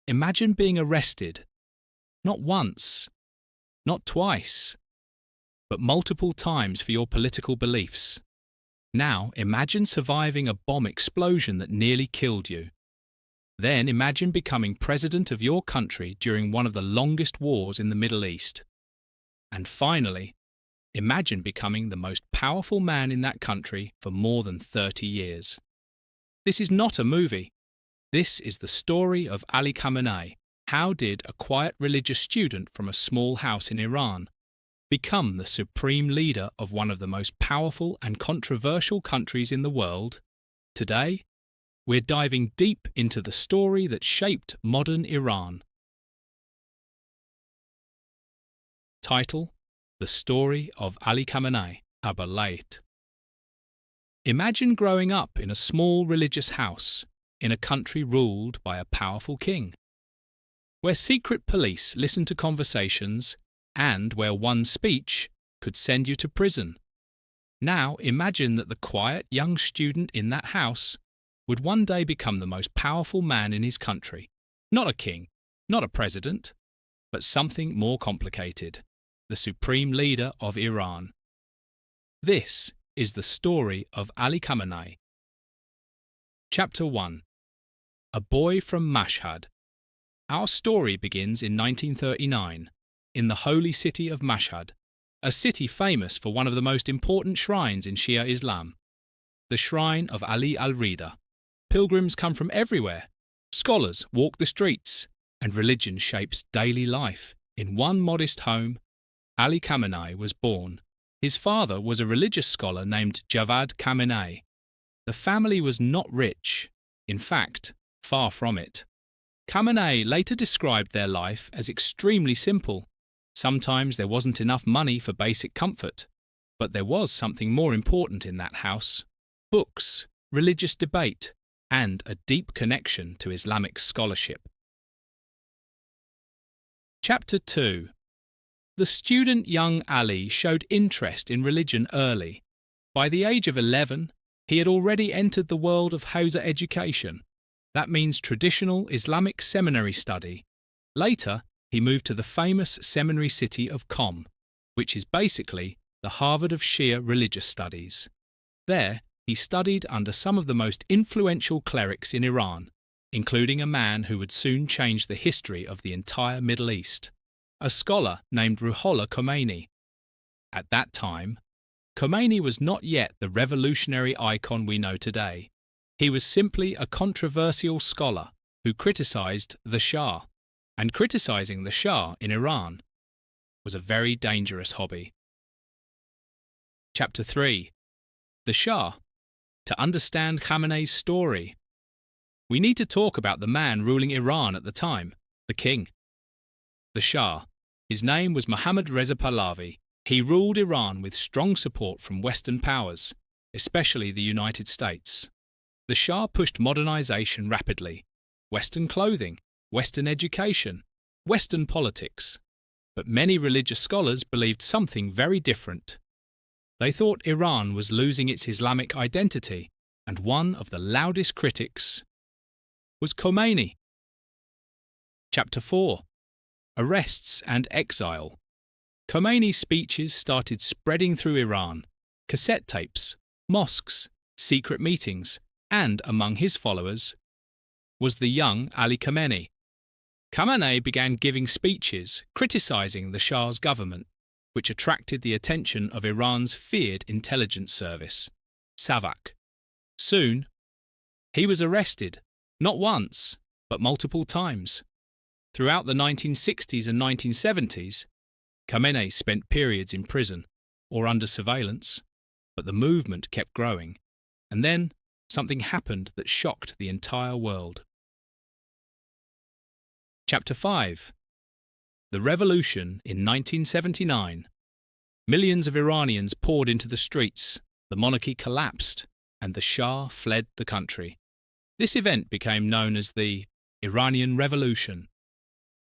Imagine being arrested, not once, not twice, but multiple times for your political beliefs. Now imagine surviving a bomb explosion that nearly killed you. Then imagine becoming president of your country during one of the longest wars in the Middle East. And finally, imagine becoming the most powerful man in that country for more than 30 years. This is not a movie. This is the story of Ali Khamenei. How did a quiet religious student from a small house in Iran become the supreme leader of one of the most powerful and controversial countries in the world? Today, we're diving deep into the story that shaped modern Iran. Title: The Story of Ali Khamenei, Abalayt. Imagine growing up in a small religious house in a country ruled by a powerful king, where secret police listened to conversations and where one speech could send you to prison. Now imagine that the quiet young student in that house would one day become the most powerful man in his country. Not a king, not a president, but something more complicated: the supreme leader of Iran. This is the story of Ali Khamenei. Chapter 1. A Boy from Mashhad. Our story begins in 1939, in the holy city of Mashhad, a city famous for one of the most important shrines in Shia Islam, the shrine of Ali al-Rida. Pilgrims come from everywhere. Scholars walk the streets, and religion shapes daily life. In one modest home, Ali Khamenei was born. His father was a religious scholar named Javad Khamenei. The family was not rich. In fact, far from it. Khamenei later described their life as extremely simple. Sometimes there wasn't enough money for basic comfort, but there was something more important in that house: books, religious debate, and a deep connection to Islamic scholarship. Chapter 2. The student young Ali showed interest in religion early. By the age of 11, he had already entered the world of Hausa education. That means traditional Islamic seminary study. Later, he moved to the famous seminary city of Qom, which is basically the Harvard of Shia religious studies. There, he studied under some of the most influential clerics in Iran, including a man who would soon change the history of the entire Middle East, a scholar named Ruhollah Khomeini. At that time, Khomeini was not yet the revolutionary icon we know today. He was simply a controversial scholar who criticized the Shah, and criticizing the Shah in Iran was a very dangerous hobby. Chapter 3. The Shah. To understand Khamenei's story, we need to talk about the man ruling Iran at the time, the king. The Shah. His name was Mohammad Reza Pahlavi. He ruled Iran with strong support from Western powers, especially the United States. The Shah pushed modernization rapidly: Western clothing, Western education, Western politics. But many religious scholars believed something very different. They thought Iran was losing its Islamic identity, and one of the loudest critics was Khomeini. Chapter 4. Arrests and exile. Khomeini's speeches started spreading through Iran: cassette tapes, mosques, secret meetings, and among his followers was the young Ali Khamenei. Khamenei began giving speeches criticizing the Shah's government, which attracted the attention of Iran's feared intelligence service, Savak. Soon, he was arrested, not once, but multiple times. Throughout the 1960s and 1970s, Khamenei spent periods in prison or under surveillance, but the movement kept growing, and then something happened that shocked the entire world. Chapter 5. The Revolution in 1979. Millions of Iranians poured into the streets, the monarchy collapsed, and the Shah fled the country. This event became known as the Iranian Revolution.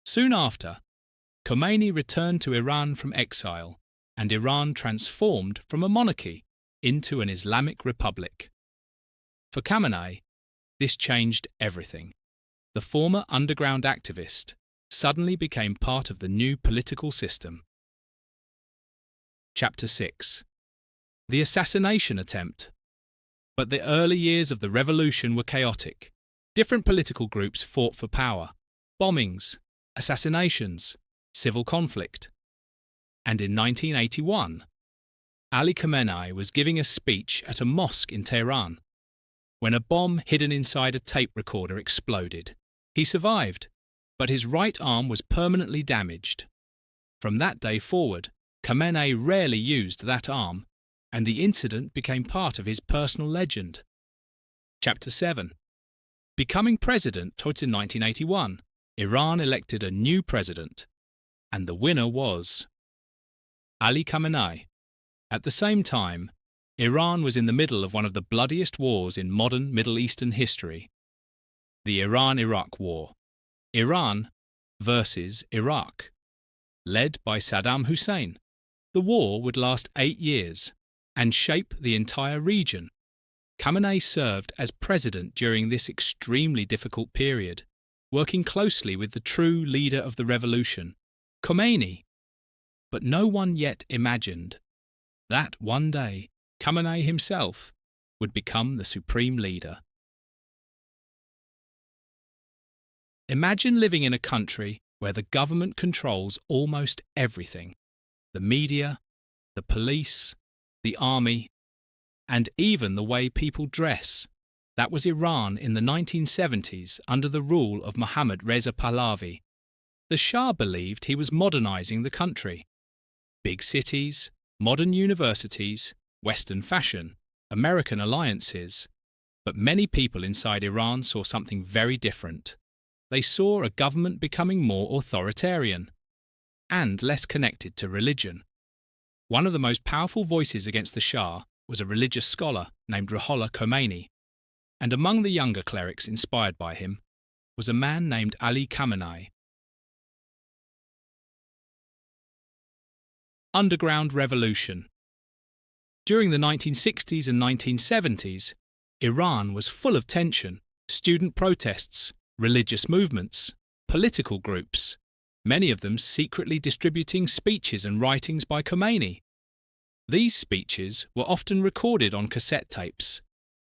Soon after, Khomeini returned to Iran from exile, and Iran transformed from a monarchy into an Islamic republic. For Khamenei, this changed everything. the former underground activist, suddenly became part of the new political system. Chapter 6. The Assassination Attempt. But the early years of the revolution were chaotic. Different political groups fought for power. Bombings, assassinations, civil conflict. And in 1981, Ali Khamenei was giving a speech at a mosque in Tehran when a bomb hidden inside a tape recorder exploded. He survived, but his right arm was permanently damaged. From that day forward, Khamenei rarely used that arm, and the incident became part of his personal legend. Chapter 7. Becoming president towards in 1981, Iran elected a new president, and the winner was Ali Khamenei. At the same time, Iran was in the middle of one of the bloodiest wars in modern Middle Eastern history, the Iran-Iraq War. Iran versus Iraq, led by Saddam Hussein. The war would last 8 years and shape the entire region. Khamenei served as president during this extremely difficult period, working closely with the true leader of the revolution, Khomeini. But no one yet imagined that one day Khamenei himself would become the supreme leader. Imagine living in a country where the government controls almost everything: the media, the police, the army, and even the way people dress. That was Iran in the 1970s under the rule of Mohammad Reza Pahlavi. The Shah believed he was modernizing the country. Big cities, modern universities, Western fashion, American alliances. But many people inside Iran saw something very different. They saw a government becoming more authoritarian and less connected to religion. One of the most powerful voices against the Shah was a religious scholar named Ruhollah Khomeini, and among the younger clerics inspired by him was a man named Ali Khamenei. Underground Revolution. During the 1960s and 1970s, Iran was full of tension: student protests, religious movements, political groups, many of them secretly distributing speeches and writings by Khomeini. These speeches were often recorded on cassette tapes.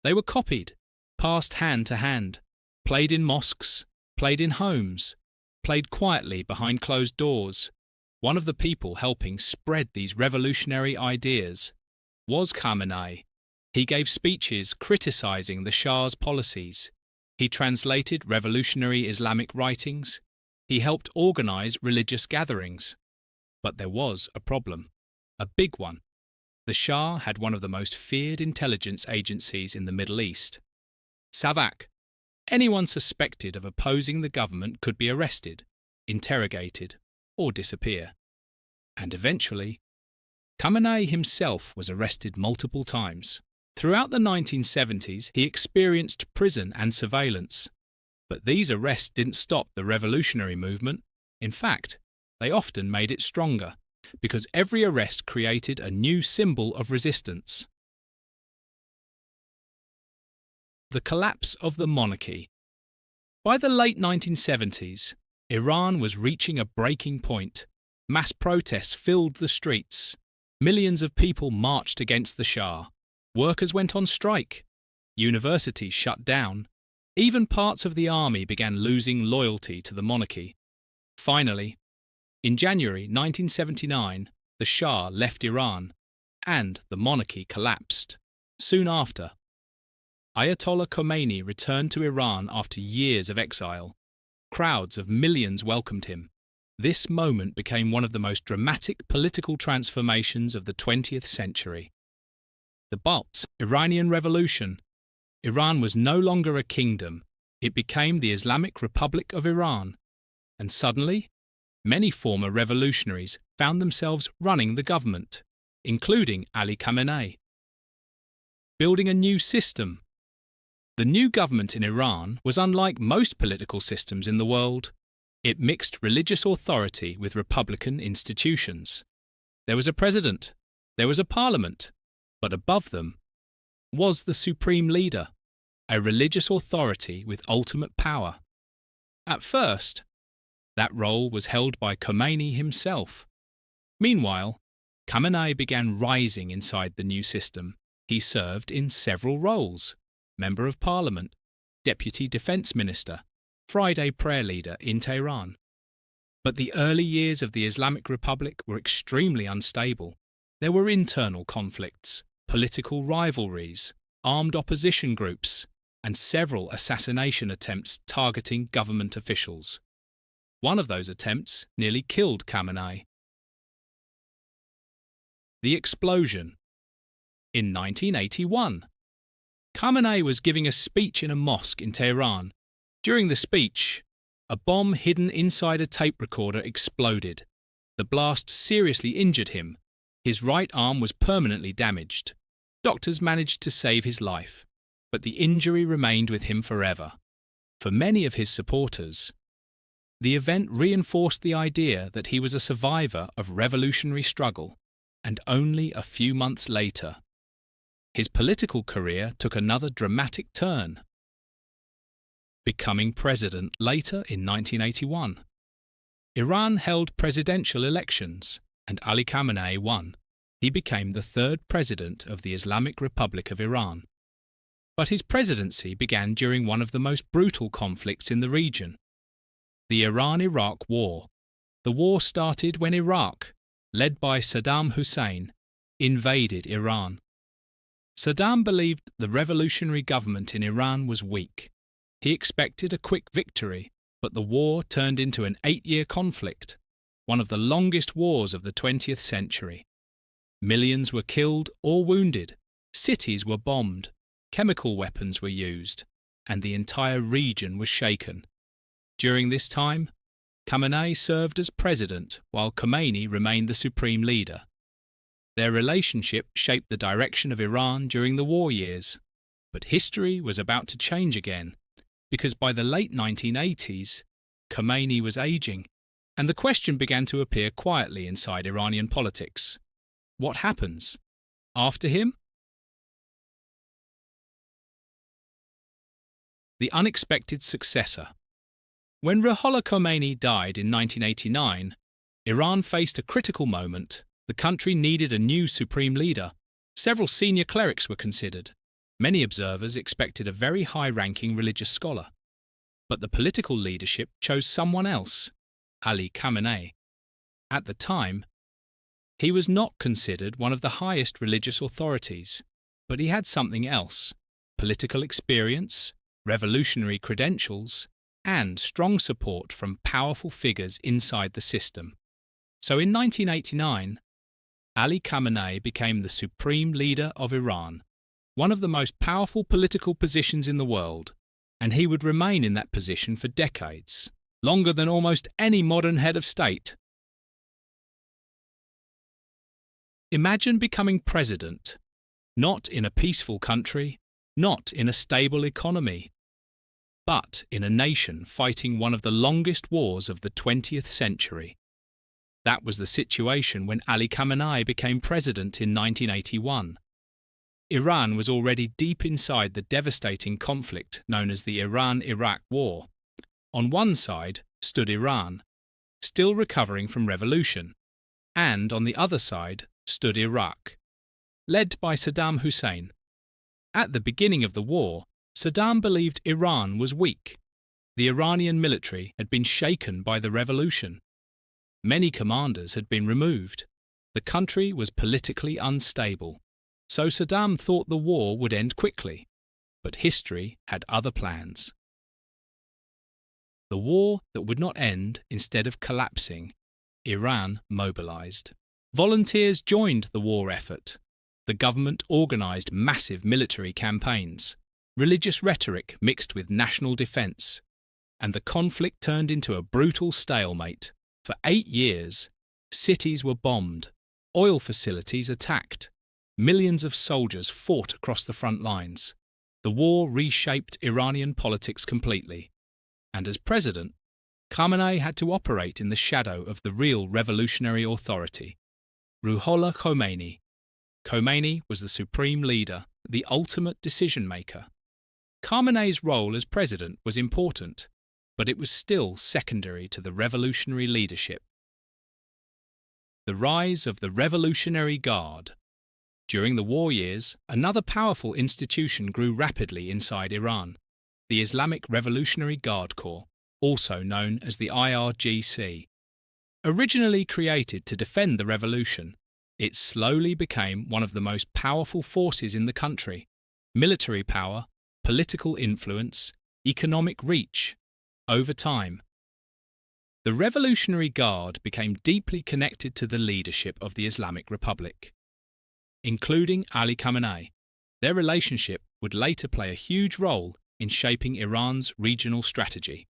They were copied, passed hand to hand, played in mosques, played in homes, played quietly behind closed doors. One of the people helping spread these revolutionary ideas was Khamenei. He gave speeches criticizing the Shah's policies. He translated revolutionary Islamic writings. He helped organize religious gatherings. But there was a problem, a big one. The Shah had one of the most feared intelligence agencies in the Middle East, SAVAK. Anyone suspected of opposing the government could be arrested, interrogated, or disappear. And eventually, Khamenei himself was arrested multiple times. Throughout the 1970s, he experienced prison and surveillance. But these arrests didn't stop the revolutionary movement. In fact, they often made it stronger, because every arrest created a new symbol of resistance. The collapse of the monarchy. By the late 1970s, Iran was reaching a breaking point. Mass protests filled the streets. Millions of people marched against the Shah. Workers went on strike. Universities shut down. Even parts of the army began losing loyalty to the monarchy. Finally, in January 1979, the Shah left Iran, and the monarchy collapsed. Soon after, Ayatollah Khomeini returned to Iran after years of exile. Crowds of millions welcomed him. This moment became one of the most dramatic political transformations of the 20th century. The Balts, Iranian Revolution. Iran was no longer a kingdom. It became the Islamic Republic of Iran. And suddenly, many former revolutionaries found themselves running the government, including Ali Khamenei. Building a new system. The new government in Iran was unlike most political systems in the world. It mixed religious authority with republican institutions. There was a president, there was a parliament, but above them was the supreme leader, a religious authority with ultimate power. At first, that role was held by Khomeini himself. Meanwhile, Khamenei began rising inside the new system. He served in several roles: Member of Parliament, Deputy Defence Minister, Friday prayer leader in Tehran. But the early years of the Islamic Republic were extremely unstable. There were internal conflicts, political rivalries, armed opposition groups, and several assassination attempts targeting government officials. One of those attempts nearly killed Khamenei. The explosion. In 1981, Khamenei was giving a speech in a mosque in Tehran. During the speech, a bomb hidden inside a tape recorder exploded. The blast seriously injured him. His right arm was permanently damaged. Doctors managed to save his life, but the injury remained with him forever. For many of his supporters, the event reinforced the idea that he was a survivor of revolutionary struggle, and only a few months later, his political career took another dramatic turn, becoming president later in 1981. Iran held presidential elections, and Ali Khamenei won. He became the third president of the Islamic Republic of Iran. But his presidency began during one of the most brutal conflicts in the region, the Iran-Iraq War. The war started when Iraq, led by Saddam Hussein, invaded Iran. Saddam believed the revolutionary government in Iran was weak. He expected a quick victory, but the war turned into an 8-year conflict, one of the longest wars of the 20th century. Millions were killed or wounded, cities were bombed, chemical weapons were used, and the entire region was shaken. During this time, Khamenei served as president while Khomeini remained the supreme leader. Their relationship shaped the direction of Iran during the war years, but history was about to change again, because by the late 1980s, Khomeini was aging, and the question began to appear quietly inside Iranian politics. What happens after him? The unexpected successor. When Ruhollah Khomeini died in 1989, Iran faced a critical moment. The country needed a new supreme leader. Several senior clerics were considered. Many observers expected a very high-ranking religious scholar. But the political leadership chose someone else, Ali Khamenei. At the time, he was not considered one of the highest religious authorities, but he had something else: political experience, revolutionary credentials, and strong support from powerful figures inside the system. So in 1989, Ali Khamenei became the supreme leader of Iran, one of the most powerful political positions in the world, and he would remain in that position for decades, longer than almost any modern head of state. Imagine becoming president, not in a peaceful country, not in a stable economy, but in a nation fighting one of the longest wars of the 20th century. That was the situation when Ali Khamenei became president in 1981. Iran was already deep inside the devastating conflict known as the Iran-Iraq War. On one side stood Iran, still recovering from revolution, and on the other side stood Iraq, led by Saddam Hussein. At the beginning of the war, Saddam believed Iran was weak. The Iranian military had been shaken by the revolution. Many commanders had been removed. The country was politically unstable. So Saddam thought the war would end quickly, but history had other plans. The war that would not end, instead of collapsing, Iran mobilized. Volunteers joined the war effort. The government organized massive military campaigns. Religious rhetoric mixed with national defense, and the conflict turned into a brutal stalemate. For 8 years, cities were bombed, oil facilities attacked. Millions of soldiers fought across the front lines. The war reshaped Iranian politics completely. And as president, Khamenei had to operate in the shadow of the real revolutionary authority, Ruhollah Khomeini. Khomeini was the supreme leader, the ultimate decision-maker. Khamenei's role as president was important, but it was still secondary to the revolutionary leadership. The rise of the Revolutionary Guard. During the war years, another powerful institution grew rapidly inside Iran, the Islamic Revolutionary Guard Corps, also known as the IRGC. Originally created to defend the revolution, it slowly became one of the most powerful forces in the country. Military power, political influence, economic reach. Over time, the Revolutionary Guard became deeply connected to the leadership of the Islamic Republic, including Ali Khamenei. Their relationship would later play a huge role in shaping Iran's regional strategy.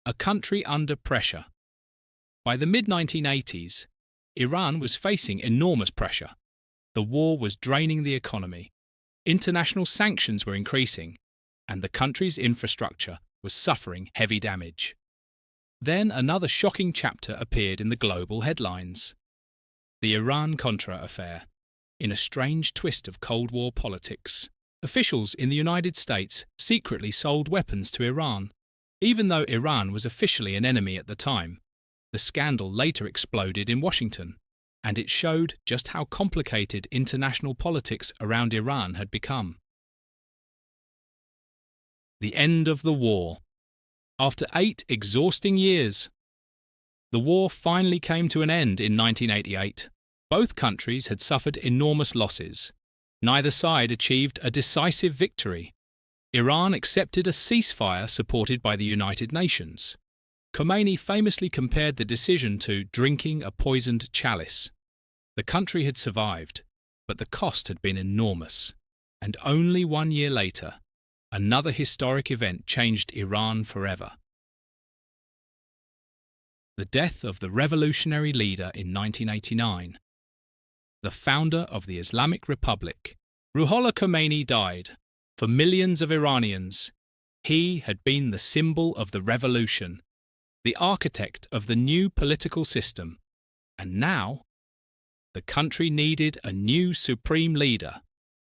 A country under pressure. By the mid-1980s, Iran was facing enormous pressure. The war was draining the economy, international sanctions were increasing, and the country's infrastructure was suffering heavy damage. Then another shocking chapter appeared in the global headlines. The Iran-Contra affair. In a strange twist of Cold War politics, officials in the United States secretly sold weapons to Iran. Even though Iran was officially an enemy at the time, the scandal later exploded in Washington, and it showed just how complicated international politics around Iran had become. The end of the war. After 8 exhausting years, the war finally came to an end in 1988. Both countries had suffered enormous losses. Neither side achieved a decisive victory. Iran accepted a ceasefire supported by the United Nations. Khomeini famously compared the decision to drinking a poisoned chalice. The country had survived, but the cost had been enormous. And only 1 year later, another historic event changed Iran forever. The death of the revolutionary leader in 1989. The founder of the Islamic Republic, Ruhollah Khomeini, died. For millions of Iranians, he had been the symbol of the revolution, the architect of the new political system. And now, the country needed a new supreme leader.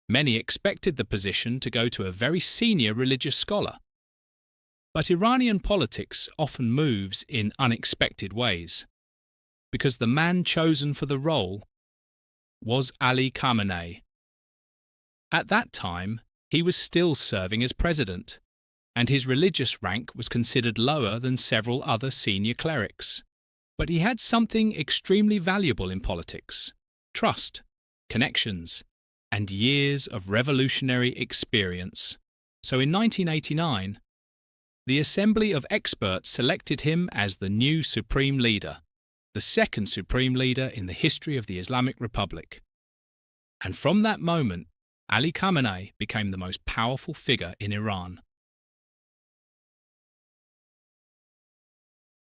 Many expected the position to go to a very senior religious scholar. But Iranian politics often moves in unexpected ways, because the man chosen for the role was Ali Khamenei. At that time, he was still serving as president, and his religious rank was considered lower than several other senior clerics. But he had something extremely valuable in politics: trust, connections, and years of revolutionary experience. So in 1989, the Assembly of Experts selected him as the new supreme leader, the second supreme leader in the history of the Islamic Republic. And from that moment, Ali Khamenei became the most powerful figure in Iran.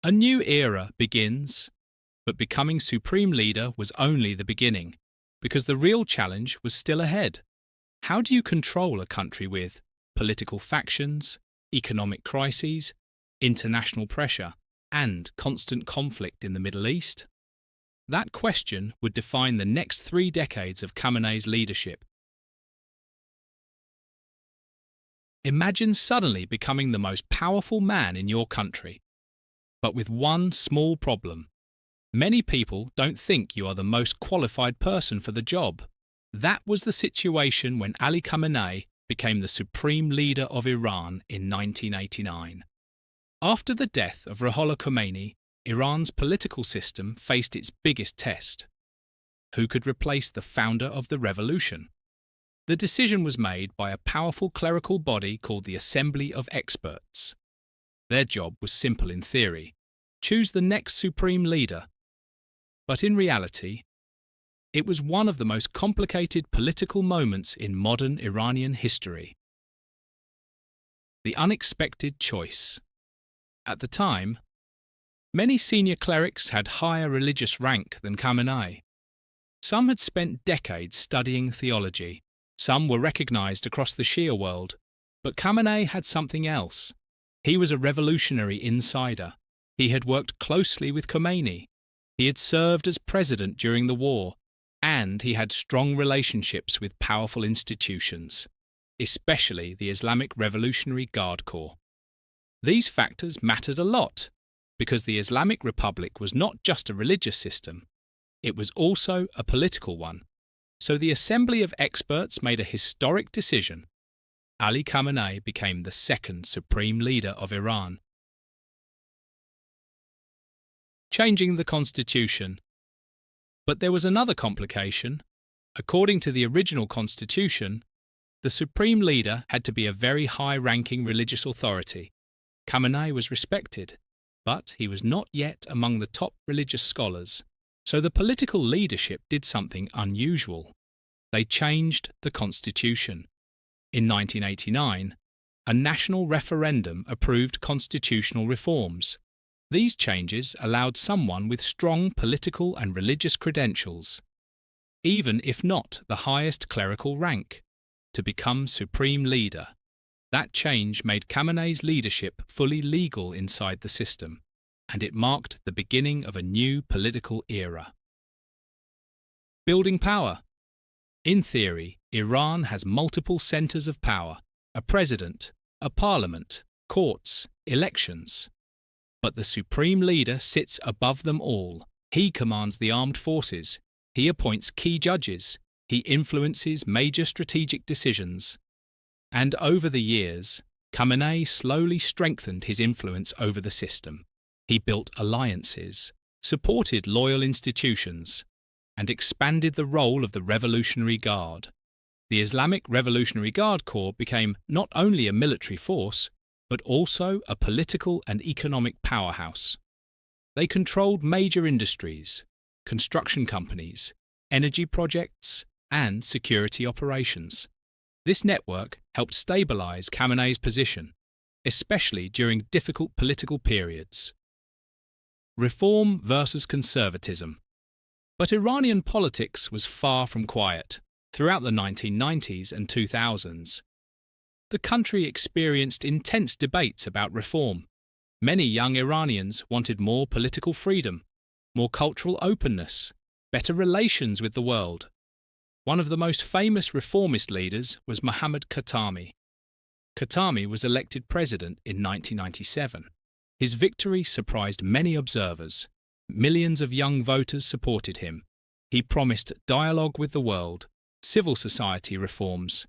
A new era begins, but becoming supreme leader was only the beginning, because the real challenge was still ahead. How do you control a country with political factions, economic crises, international pressure, and constant conflict in the Middle East? That question would define the next 3 decades of Khamenei's leadership. Imagine suddenly becoming the most powerful man in your country, but with one small problem. Many people don't think you are the most qualified person for the job. That was the situation when Ali Khamenei became the supreme leader of Iran in 1989. After the death of Ruhollah Khomeini, Iran's political system faced its biggest test. Who could replace the founder of the revolution? The decision was made by a powerful clerical body called the Assembly of Experts. Their job was simple in theory: choose the next supreme leader. But in reality, it was one of the most complicated political moments in modern Iranian history. The unexpected choice. At the time, many senior clerics had higher religious rank than Khamenei. Some had spent decades studying theology. Some were recognized across the Shia world. But Khamenei had something else. He was a revolutionary insider. He had worked closely with Khomeini. He had served as president during the war, and he had strong relationships with powerful institutions. especially the Islamic Revolutionary Guard Corps. These factors mattered a lot, because the Islamic Republic was not just a religious system, it was also a political one. So the Assembly of Experts made a historic decision. Ali Khamenei became the second supreme leader of Iran. Changing the constitution. But there was another complication. According to the original constitution, the supreme leader had to be a very high-ranking religious authority. Khamenei was respected, but he was not yet among the top religious scholars. So the political leadership did something unusual. They changed the constitution. In 1989, a national referendum approved constitutional reforms. These changes allowed someone with strong political and religious credentials, even if not the highest clerical rank, to become supreme leader. That change made Khamenei's leadership fully legal inside the system, and it marked the beginning of a new political era. Building power. In theory, Iran has multiple centers of power: a president, a parliament, courts, elections. But the supreme leader sits above them all. He commands the armed forces. He appoints key judges. He influences major strategic decisions. And over the years, Khamenei slowly strengthened his influence over the system. He built alliances, supported loyal institutions, and expanded the role of the Revolutionary Guard. The Islamic Revolutionary Guard Corps became not only a military force, but also a political and economic powerhouse. They controlled major industries, construction companies, energy projects, and security operations. This network helped stabilize Khamenei's position, especially during difficult political periods. Reform versus conservatism. But Iranian politics was far from quiet. Throughout the 1990s and 2000s, the country experienced intense debates about reform. Many young Iranians wanted more political freedom, more cultural openness, better relations with the world. One of the most famous reformist leaders was Mohammad Khatami. Khatami was elected president in 1997. His victory surprised many observers. Millions of young voters supported him. He promised dialogue with the world, civil society reforms,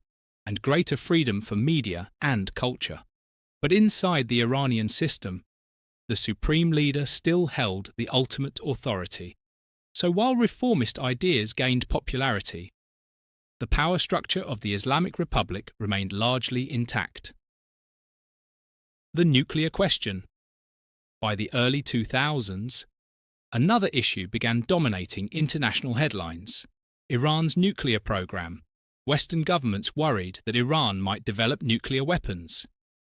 and greater freedom for media and culture. But inside the Iranian system, the supreme leader still held the ultimate authority. So while reformist ideas gained popularity, the power structure of the Islamic Republic remained largely intact. The nuclear question. By the early 2000s, another issue began dominating international headlines: Iran's nuclear program. Western governments worried that Iran might develop nuclear weapons.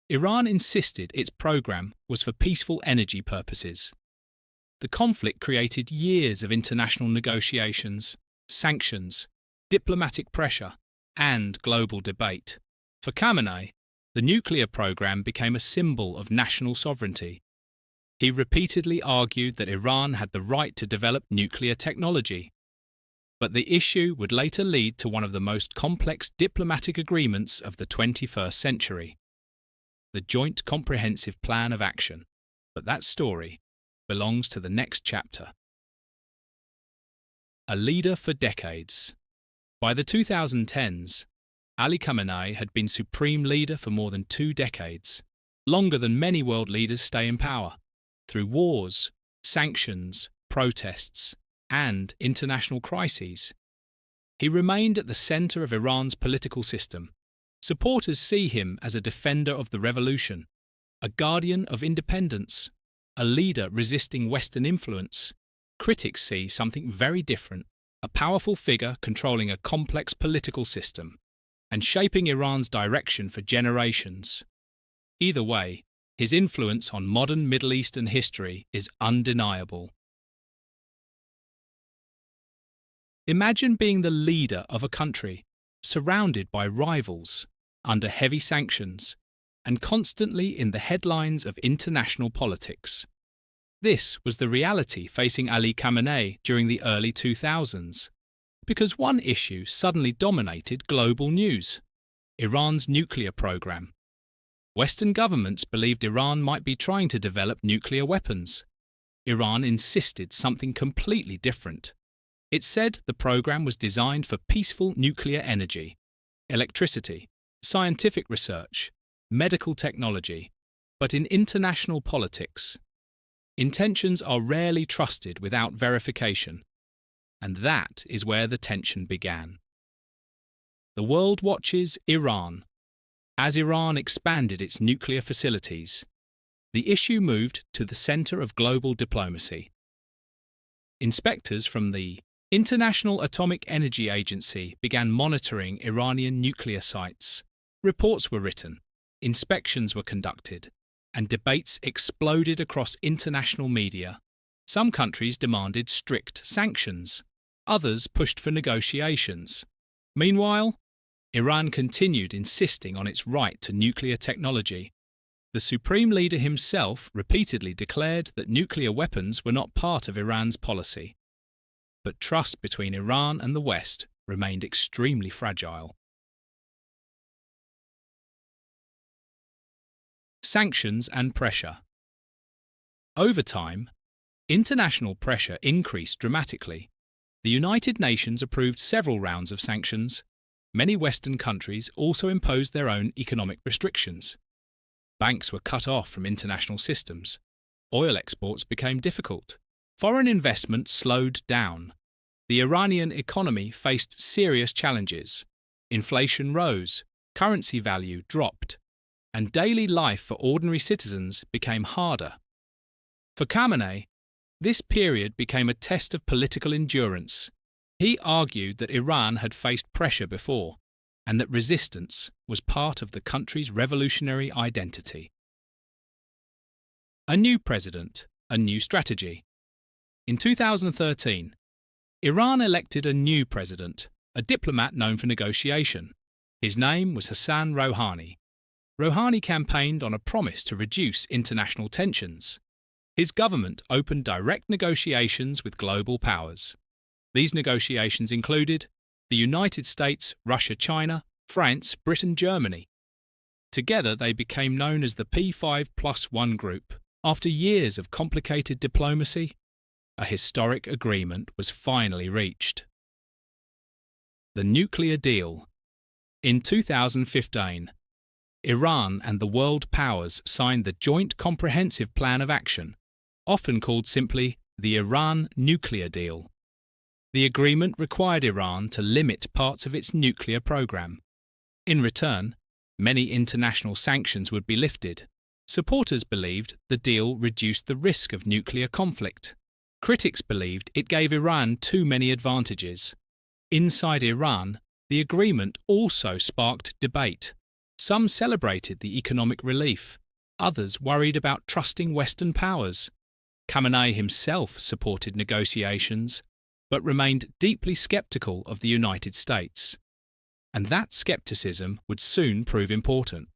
Iran insisted its program was for peaceful energy purposes. The conflict created years of international negotiations, sanctions, diplomatic pressure, and global debate. For Khamenei, the nuclear program became a symbol of national sovereignty. He repeatedly argued that Iran had the right to develop nuclear technology. But the issue would later lead to one of the most complex diplomatic agreements of the 21st century: the Joint Comprehensive Plan of Action. But that story belongs to the next chapter. A leader for decades. By the 2010s, Ali Khamenei had been supreme leader for more than 2 decades, longer than many world leaders stay in power. Through wars, sanctions, protests, and international crises, he remained at the center of Iran's political system. Supporters see him as a defender of the revolution, a guardian of independence, a leader resisting Western influence. Critics see something very different: a powerful figure controlling a complex political system and shaping Iran's direction for generations. Either way, his influence on modern Middle Eastern history is undeniable. Imagine being the leader of a country, surrounded by rivals, under heavy sanctions, and constantly in the headlines of international politics. This was the reality facing Ali Khamenei during the early 2000s, because one issue suddenly dominated global news: Iran's nuclear program. Western governments believed Iran might be trying to develop nuclear weapons. Iran insisted something completely different. It said the program was designed for peaceful nuclear energy, electricity, scientific research, medical technology, but in international politics, intentions are rarely trusted without verification, and that is where the tension began. The world watches Iran. As Iran expanded its nuclear facilities, the issue moved to the center of global diplomacy. Inspectors from the International Atomic Energy Agency began monitoring Iranian nuclear sites. Reports were written, inspections were conducted, and debates exploded across international media. Some countries demanded strict sanctions, others pushed for negotiations. Meanwhile, Iran continued insisting on its right to nuclear technology. The supreme leader himself repeatedly declared that nuclear weapons were not part of Iran's policy. But trust between Iran and the West remained extremely fragile. Sanctions and pressure. Over time, international pressure increased dramatically. The United Nations approved several rounds of sanctions. Many Western countries also imposed their own economic restrictions. Banks were cut off from international systems. Oil exports became difficult. Foreign investment slowed down. The Iranian economy faced serious challenges. Inflation rose, currency value dropped, and daily life for ordinary citizens became harder. For Khamenei, this period became a test of political endurance. He argued that Iran had faced pressure before, and that resistance was part of the country's revolutionary identity. A new president, a new strategy. In 2013, Iran elected a new president, a diplomat known for negotiation. His name was Hassan Rouhani. Rouhani campaigned on a promise to reduce international tensions. His government opened direct negotiations with global powers. These negotiations included the United States, Russia, China, France, Britain, Germany. Together they became known as the P5+1 group. After years of complicated diplomacy, a historic agreement was finally reached. The nuclear deal. In 2015, Iran and the world powers signed the Joint Comprehensive Plan of Action, often called simply the Iran Nuclear Deal. The agreement required Iran to limit parts of its nuclear program. In return, many international sanctions would be lifted. Supporters believed the deal reduced the risk of nuclear conflict. Critics believed it gave Iran too many advantages. Inside Iran, the agreement also sparked debate. Some celebrated the economic relief, others worried about trusting Western powers. Khamenei himself supported negotiations, but remained deeply skeptical of the United States. And that skepticism would soon prove important.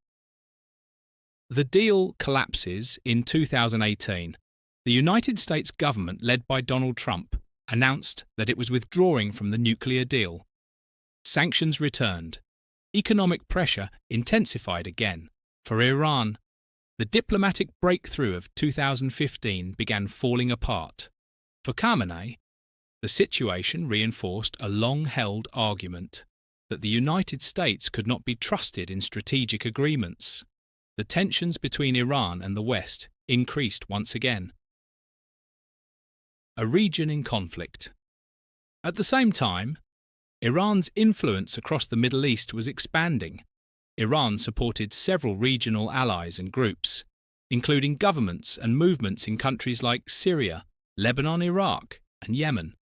The deal collapses in 2018. The United States government, led by Donald Trump, announced that it was withdrawing from the nuclear deal. Sanctions returned. Economic pressure intensified again. For Iran, the diplomatic breakthrough of 2015 began falling apart. For Khamenei, the situation reinforced a long-held argument that the United States could not be trusted in strategic agreements. The tensions between Iran and the West increased once again. A region in conflict. At the same time, Iran's influence across the Middle East was expanding. Iran supported several regional allies and groups, including governments and movements in countries like Syria, Lebanon, Iraq, and Yemen.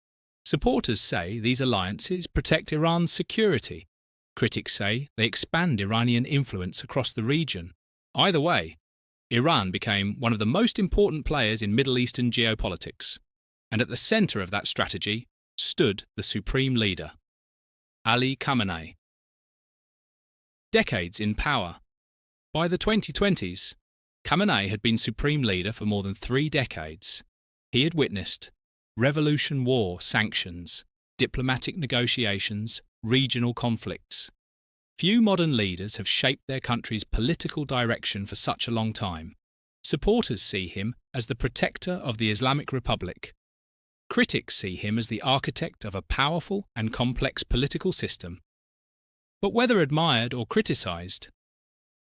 Supporters say these alliances protect Iran's security. Critics say they expand Iranian influence across the region. Either way, Iran became one of the most important players in Middle Eastern geopolitics, and at the center of that strategy stood the supreme leader, Ali Khamenei. Decades in power. By the 2020s, Khamenei had been supreme leader for more than 3 decades. He had witnessed revolution, war, sanctions, diplomatic negotiations, regional conflicts. Few modern leaders have shaped their country's political direction for such a long time. Supporters see him as the protector of the Islamic Republic. Critics see him as the architect of a powerful and complex political system. But whether admired or criticized,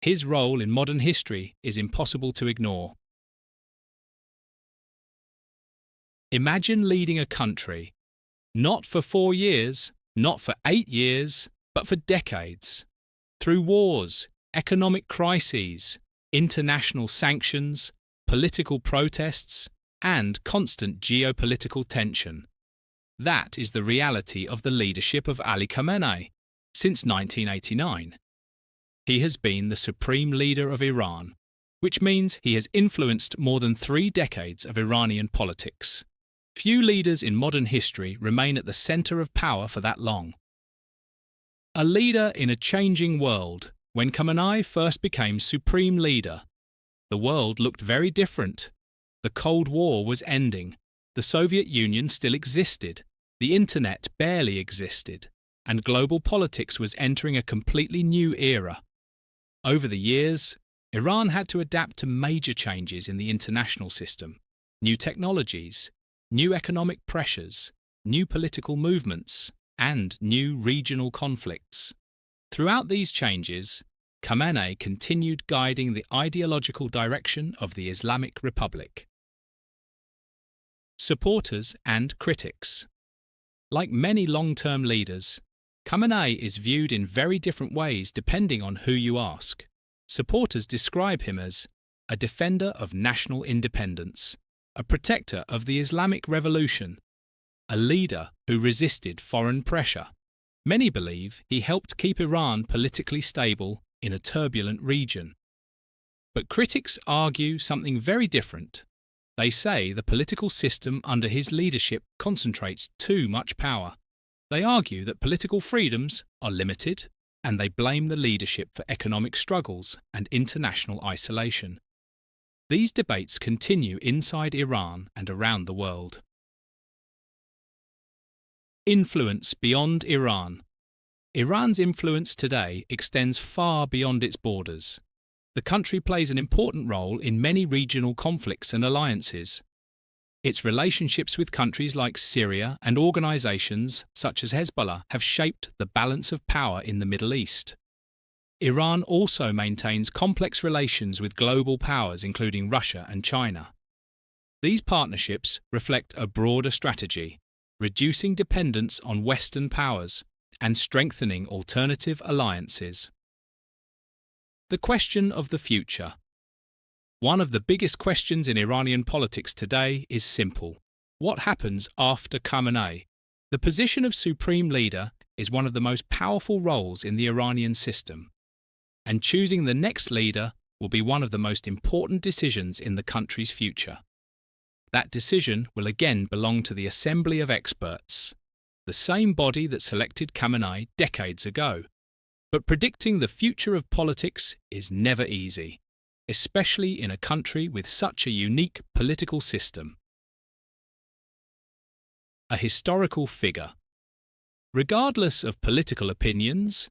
his role in modern history is impossible to ignore. Imagine leading a country, not for 4 years, not for 8 years, but for decades, through wars, economic crises, international sanctions, political protests, and constant geopolitical tension. That is the reality of the leadership of Ali Khamenei since 1989. He has been the supreme leader of Iran, which means he has influenced more than 3 decades of Iranian politics. Few leaders in modern history remain at the center of power for that long. A leader in a changing world. When Khamenei first became supreme leader, the world looked very different. The Cold War was ending, the Soviet Union still existed, the internet barely existed, and global politics was entering a completely new era. Over the years, Iran had to adapt to major changes in the international system, new technologies, new economic pressures, new political movements, and new regional conflicts. Throughout these changes, Khamenei continued guiding the ideological direction of the Islamic Republic. Supporters and critics. Like many long-term leaders, Khamenei is viewed in very different ways depending on who you ask. Supporters describe him as a defender of national independence, a protector of the Islamic Revolution, a leader who resisted foreign pressure. Many believe he helped keep Iran politically stable in a turbulent region. But critics argue something very different. They say the political system under his leadership concentrates too much power. They argue that political freedoms are limited, and they blame the leadership for economic struggles and international isolation. These debates continue inside Iran and around the world. Influence beyond Iran. Iran's influence today extends far beyond its borders. The country plays an important role in many regional conflicts and alliances. Its relationships with countries like Syria and organizations such as Hezbollah have shaped the balance of power in the Middle East. Iran also maintains complex relations with global powers including Russia and China. These partnerships reflect a broader strategy, reducing dependence on Western powers and strengthening alternative alliances. The question of the future. One of the biggest questions in Iranian politics today is simple. What happens after Khamenei? The position of supreme leader is one of the most powerful roles in the Iranian system, and choosing the next leader will be one of the most important decisions in the country's future. That decision will again belong to the Assembly of Experts, the same body that selected Khamenei decades ago. But predicting the future of politics is never easy, especially in a country with such a unique political system. A historical figure. Regardless of political opinions,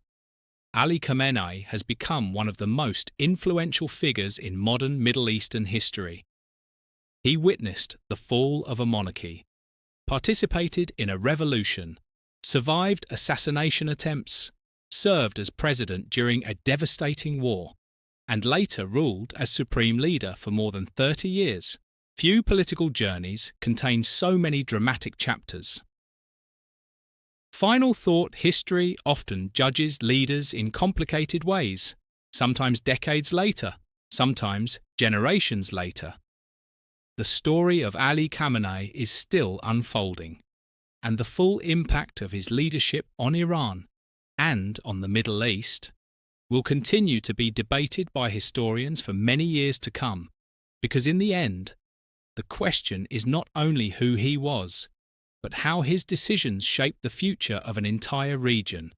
Ali Khamenei has become one of the most influential figures in modern Middle Eastern history. He witnessed the fall of a monarchy, participated in a revolution, survived assassination attempts, served as president during a devastating war, and later ruled as supreme leader for more than 30 years. Few political journeys contain so many dramatic chapters. Final thought: history often judges leaders in complicated ways, sometimes decades later, sometimes generations later. The story of Ali Khamenei is still unfolding, and the full impact of his leadership on Iran and on the Middle East will continue to be debated by historians for many years to come, because in the end, the question is not only who he was, but how his decisions shaped the future of an entire region.